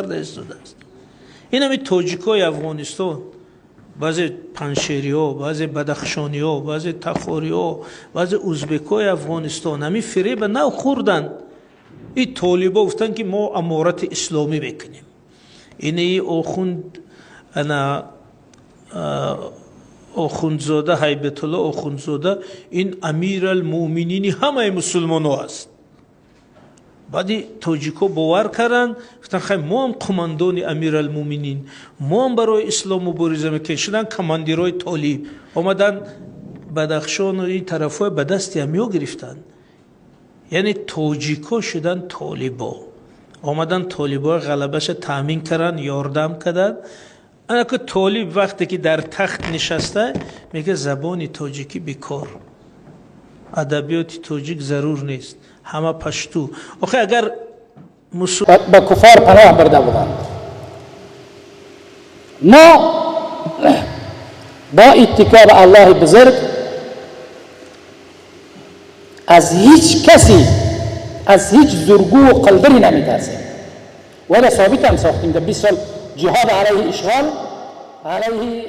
ایستاده است. این همی تاجیکای افغانستان، بعضی پنشیری ها، بعضی بدخشانی ها، بعضی تخاری ها، بعضی ازبکای افغانستان همی فریب نو خوردن. این طالبا گفتن که ما امارت اسلامی بکنیم. این آخوند انا آخوندزاده هیبت الله آخوندزاده این امیر المؤمنین همه مسلمان ها است. بعدی تاجیکا باور کردن، گفتن خیلی ما هم قماندان امیر المؤمنین، ما هم برای اسلام مبارزه میکنیم. شدن کماندیرای طالب آمدن بدخشان و این طرف های به دست همیا گرفتن. یعنی تاجیکا شدن طالبا، آمدن طالبا غلبش تامین کردن، یاردم کردن. انا که طالب وقتی که در تخت نشسته میگه زبان تاجیکی بیکار، ادبیات تاجیک ضرور نیست، همه پشتو. آخه اگر به کفار پناه برده بودند. ما با اتکا به الله بزرگ از هیچ کسی، از هیچ زرگو و قلدری نمیترسیم. ولی ثابت هم ساختیم در 20 سال جهاد علیه اشغال، علیه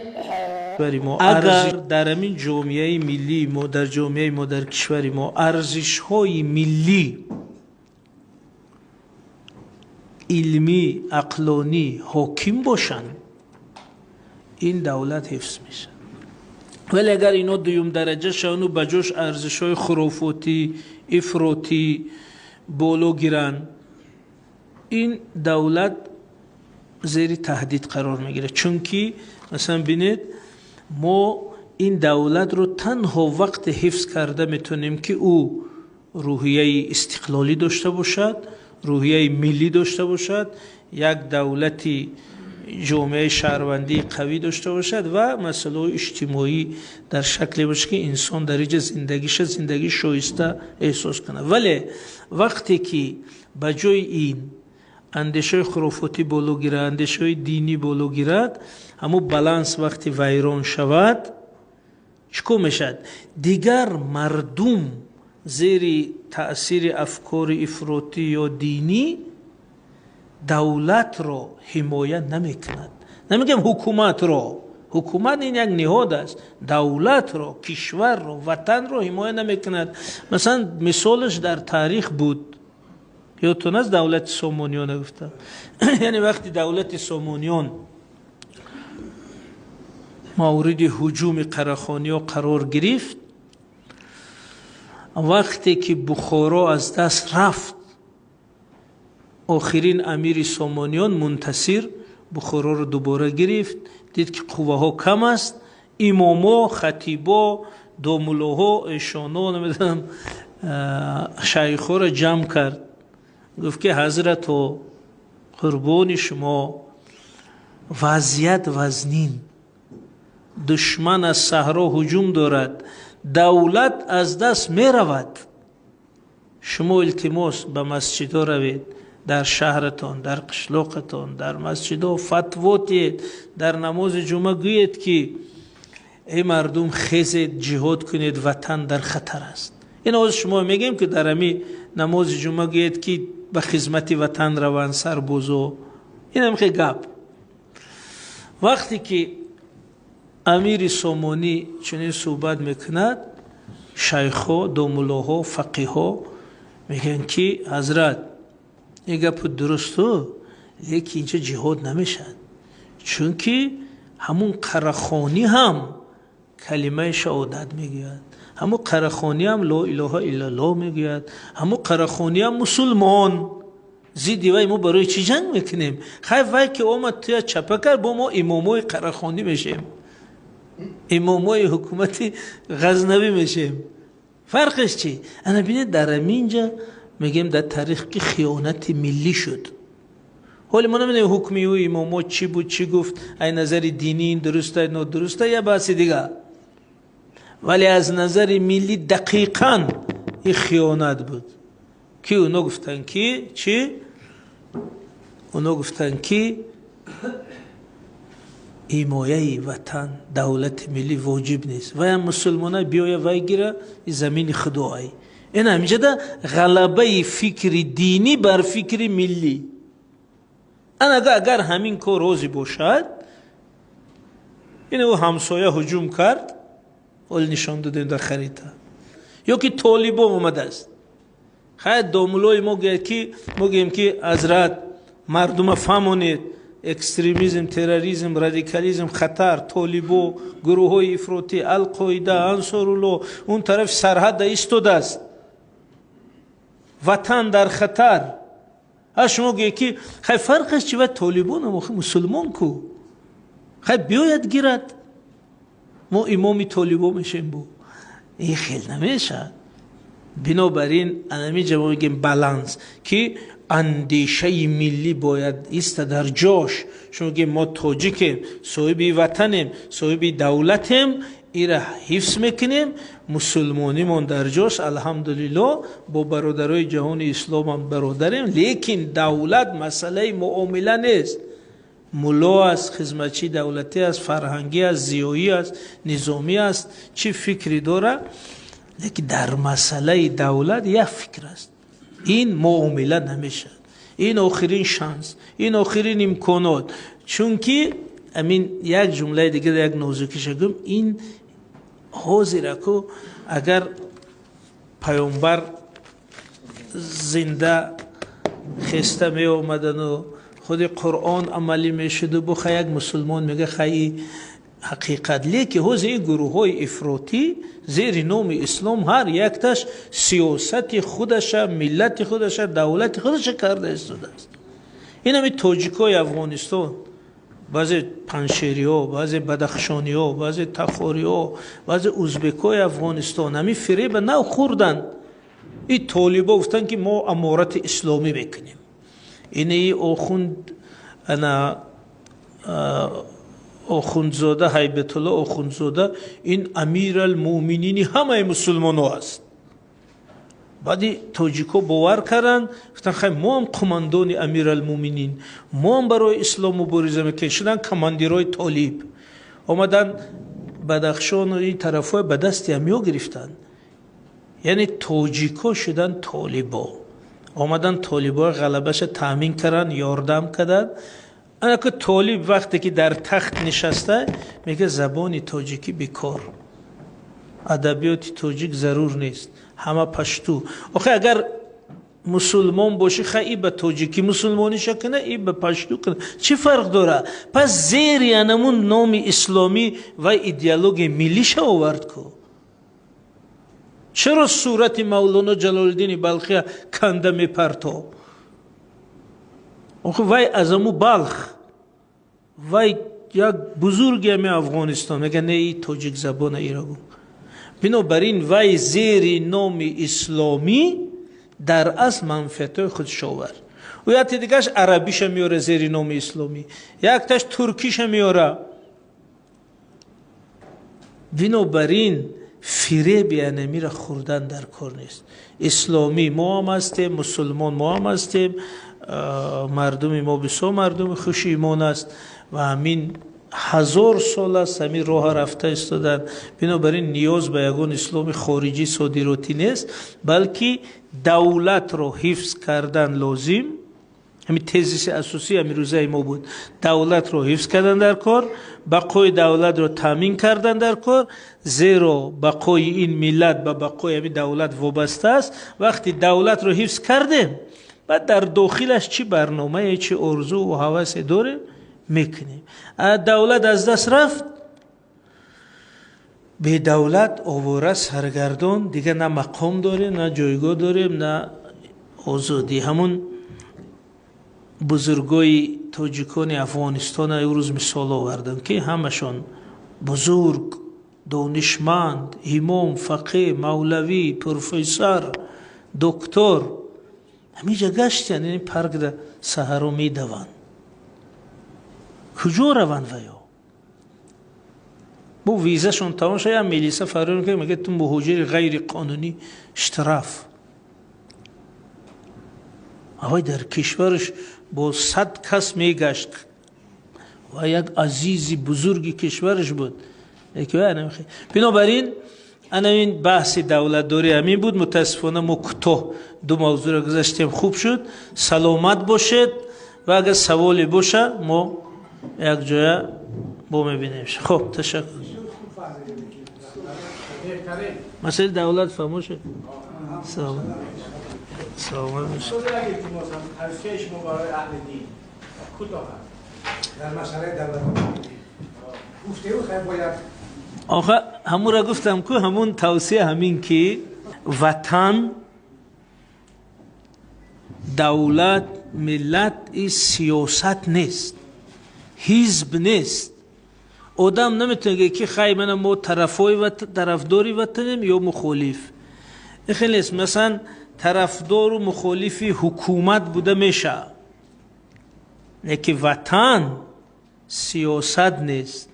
اگر در همین جامعه ملی ما، در جامعه ما، در کشور ما ارزش های ملی علمی عقلانی حاکم باشن، این دولت حفظ میشه. ولی اگر اینا دوم درجه شون و بجاش ارزش های خرافاتی افراطی بالا گیرن، این دولت زیر تهدید قرار میگیره. چون که مثلا بینید ما این دولت رو تنها وقت حفظ کرده میتونیم که او روحیه استقلالی داشته باشد، روحیه ملی داشته باشد، یک دولتی جامعه شهروندی قوی داشته باشد و مسئله اجتماعی در شکلی باشه که انسان در اینجا زندگی شایسته احساس کنه. ولی وقتی که بجای این اندیشه خرافاتی بالا گیرد، اندیشه دینی بالا گیرد، همون بالانس وقتی ویران شود چکو میشد؟ دیگر مردم زیر تأثیر افکار افراطی یا دینی دولت را حمایت نمیکند. نمیگم حکومت را، حکومت این یک نهاد است، دولت را، کشور را، وطن را حمایت نمیکند. مثلا مثالش در تاریخ بود، یادتون از دولت سامانیان گفتم. یعنی وقتی دولت سامانیان مورد هجوم قراخانی‌ها قرار گرفت، وقتی که بخارا از دست رفت، آخرین امیر سامانیان منتصر بخارا رو دوباره گرفت، دید که قوه ها کم است، اماما، خطیبا، داملاها، ایشانا، نمیدونم شیخا رو جمع کرد. گفت که حضرت و قربان شما، وضعیت وزنین، دشمن از صحرا هجوم دارد، دولت از دست می رود. شما التماس به مسجد ها روید، در شهرتان، در قشلاقتان، در مسجد ها فتوا دید، در نماز جمعه گویید که ای مردم خیزید جهاد کنید، وطن در خطر است. این از شما میگیم که در همی نماز جمعه گویید که به خدمت وطن روان سربازو. این هم خیلی گپ. وقتی که امیر سامانی چنین صحبت میکند، شیخا، داملاها، فقیها میگن که حضرت این گپ درسته، لیکن اینجا جهاد نمیشد. چون که همون قراخانی هم کلمه شهادت میگوید، همون قراخانی هم لا اله الا الله میگوید، همون قراخانی هم مسلمان. زیدی وای ما برای چی جنگ میکنیم؟ خیلی وای که اومد توی چپه کرد با ما امامای قراخانی میشیم، امامای حکومت غزنوی میشیم. فرقش چی؟ انا بینید در اینجا میگیم در تاریخ که خیانت ملی شد. حالی ما نمیدونیم حکمی و اماما چی بود، چی گفت، این نظر دینی این درسته این درسته یا بحث دیگه، ولی از نظر ملی دقیقاً این خیانت بود. که اونا گفتن که چی؟ اونا گفتن که حمایه وطن دولت ملی واجب نیست و هم مسلمان بیای وای گیره زمین خدایی. این همینجا ده غلبه فکر دینی بر فکر ملی. اگر همین کار روزی باشد، این او همسایه هجوم کرد، اول نشان دادیم در خریطه، یا که طالبان اومده است، خیلی دوملوی ما گیم که حضرت مردم فهمونید اکستریمیزم، تروریسم، رادیکالیسم خطر، طالبان، گروه های افراطی، القاعده، انصارالله اون طرف سرحد ایستاده است، وطن در خطر. شما گویی که خیلی فرقش چی؟ و طالبان هم مسلمان کو خیلی بیاید گیرد، ما امامی طالبان میشیم بو، این خیلی نمیشه. بنابراین انمی جواب میگیم بالانس، که اندیشه ملی باید ایست در جاش. شما گیم ما تاجیکیم، صاحب وطنیم، صاحب دولتیم، ایره حفظ میکنیم، مسلمانی من در جاش الحمدلله با برادرای جهان اسلام هم برادریم. لیکن دولت مسئله معامله نیست. ملا است، خدمتچی دولتی است، فرهنگی است، زیایی است، نظامی است، چی فکری داره، لیکن در مسئله دولت یک فکر است. این معامله نمیشه، این آخرین شانس، این آخرین امکانات. چون که امین یک جمله دیگه یک نازکیش گم، این حاضره که اگر پیامبر زنده خسته می آمدن و خود قرآن عملی می شد و بخواه یک مسلمان میگه خیلی حقیقت. لیکن حوض این گروه های افراطی زیر نام اسلام هر یکتش سیاست خودش، ملت خودش، دولت خودش کرده استوده است. این همی تاجیکای افغانستان، بعضی پنشیری ها، بعضی بدخشانی ها، بعضی تخاری ها، بعضی ازبکای افغانستان همی فریب نو خوردن. این طالبا گفتن که ما امارت اسلامی بکنیم. این آخوند آخوندزاده هیبت الله آخوندزاده، این امیر المومنین همه مسلمان ها است. بعدی تاجیکا باور کردن، گفتن خیلی ما هم قماندان امیر المومنین، ما هم برای اسلام مبارزه میکنیم. شدن کماندیرای طالب، آمدن بدخشان و این طرف های به دست همیا گرفتن. یعنی تاجیکا شدن طالبا، آمدن طالبا غلبش تامین کردن، یاردم کردن. انا که طالب وقتی که در تخت نشسته میگه زبان تاجیکی بیکار، ادبیات تاجیک ضرور نیست، همه پشتو. آخه اگر مسلمان باشی خیلی به تاجیکی مسلمانی شکنه، این به پشتو کنه، چی فرق داره؟ پس زیر یعنمون نام اسلامی و ایدئولوژی ملی شو آورد کو. چرا صورت مولانا جلال الدین بلخی کنده میپرتا؟ آخه وای از امو بلخ، وای یک بزرگی همی افغانستان، میگه نه ای تاجیک زبان ایرا بود. بنابراین وای زیر نام اسلامی در اصل منفعت خودش آورد. و یک دیگهش عربیش میاره زیر نام اسلامی، یک تاش ترکیش میاره. بنابراین فریب یعنی میره خوردن در کار نیست. اسلامی ما هم هستیم، مسلمان ما هم هستیم، مردم ما بسیار مردم خوش ایمان است و همین 1000 سال است همین راه رفته استادن. بنابراین نیاز به یگان اسلام خارجی صادراتی نیست، بلکه دولت رو حفظ کردن لازم. همین تزیس اساسی همین روزه ما بود، دولت رو حفظ کردن در کار، بقای دولت رو تامین کردن در کار، زیرا بقای این ملت به بقای همین دولت وابسته است. وقتی دولت رو حفظ کردیم، بعد در داخلش چی برنامه، چی آرزو و هوس داره میکنیم. دولت از دست رفت، به دولت آواره سرگردان، دیگه نه مقام داره، نه جایگاه داریم، نه آزادی. همون بزرگای تاجیکان افغانستان امروز مثال آوردن که همشان بزرگ، دانشمند، امام، فقیه، مولوی، پروفسور، دکتر، همیجا گشتن. این پرک در سهرو می دوان، کجا روان ویا؟ بو ویزه شون تمام شد، میلیسه فرار که میگه تو مهاجر غیر قانونی اشتراف. آقای در کشورش با 100 کس میگشت و یک عزیزی بزرگی کشورش بود. بنابراین این بحث دولت داری همین بود. متاسفانه ما کوتاه 2 موضوع را گذاشتیم، خوب شد. سلامت باشید و اگر سوالی باشه ما یک جای با میبینیم. خب تشکر. مسئله دولت فرموشه. سلام. سلام. توصیه شما برای اهل دین کوتاه در مسئله دولت گفته او خیلی باید آخه همون را گفتم که همون توصیه همین که وطن دولت ملت این سیاست نیست، حزب نیست. آدم نمیتونه که خیلی من ما طرفداری وطنیم یا مخالف. این خیلی نیست. مثلا طرفدار و مخالفی حکومت بوده میشه، لیکن وطن سیاست نیست،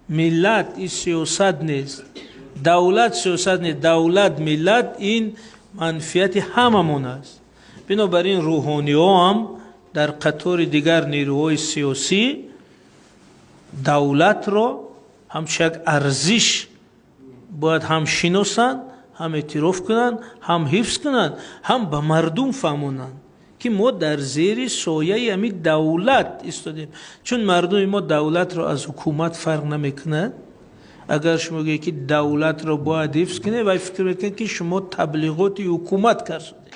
ملت این سیاست نیست، دولت سیاست نیست. دولت ملت این منفیت هممون است. بنابراین روحانی ها هم در قطار دیگر نیروهای سیاسی دولت را همچه یک ارزش باید هم شناسند، هم اعتراف کنند، هم حفظ کنند، هم به مردم فهمونند که ما در زیر سایه همین دولت ایستادیم. چون مردم ما دولت را از حکومت فرق نمیکنند. اگر شما بگید که دولت را باید حفظ کنه و فکر میکنید که شما تبلیغات حکومت کردید.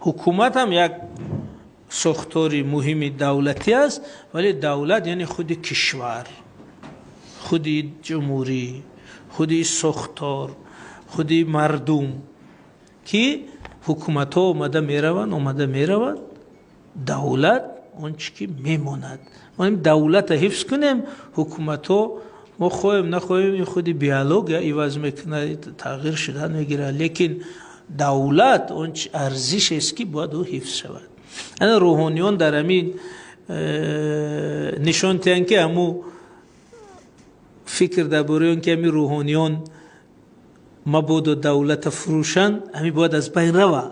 حکومت هم یک ساختاری مهم دولتی است، ولی دولت یعنی خود کشور، خود جمهوری، خود ساختار، خود مردم که حکومت ها اومده میروند دولت اون چی که میماند. ما این دولت حفظ کنیم، حکومت ها ما خواهیم نخواهیم این خود بیالوگ ایواز میکنه، تغییر شدن میگیره، لیکن دولت اون ارزش است که باید او حفظ شود. انا روحانیان در همین نشان تیان که همو فکر درباره اون که همین روحانیان مبادا دولت فروشن، همین باید از بین روه.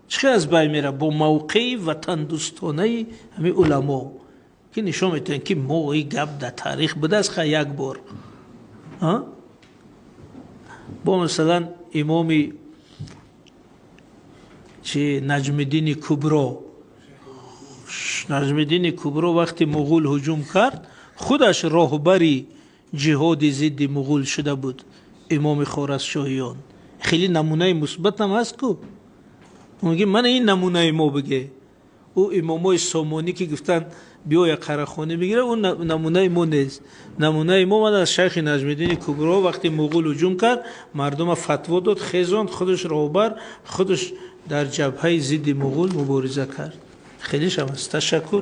چه از بین میره؟ با موقعی وطن دوستانه همین علما که نشان میتونن که ما این گپ در تاریخ بوده از خیلی یک بار. با مثلا امامی چه نجم الدین کبرا وقتی مغول هجوم کرد خودش راهبری جهاد ضد مغول شده بود. امام خوارزمشاهیان خیلی نمونه مثبت هم هست که میگه من این نمونه ما بگه. او امامای سامانی که گفتن بیا یک قراخانه بگیره اون نمونه ما نیست. نمونه ما من از شیخ نجم الدین کبرا وقتی مغول هجوم کرد مردم فتوا داد، خیزاند، خودش راهبر، خودش در جبهه ضد مغول مبارزه کرد. خیلیش هم است. تشکر.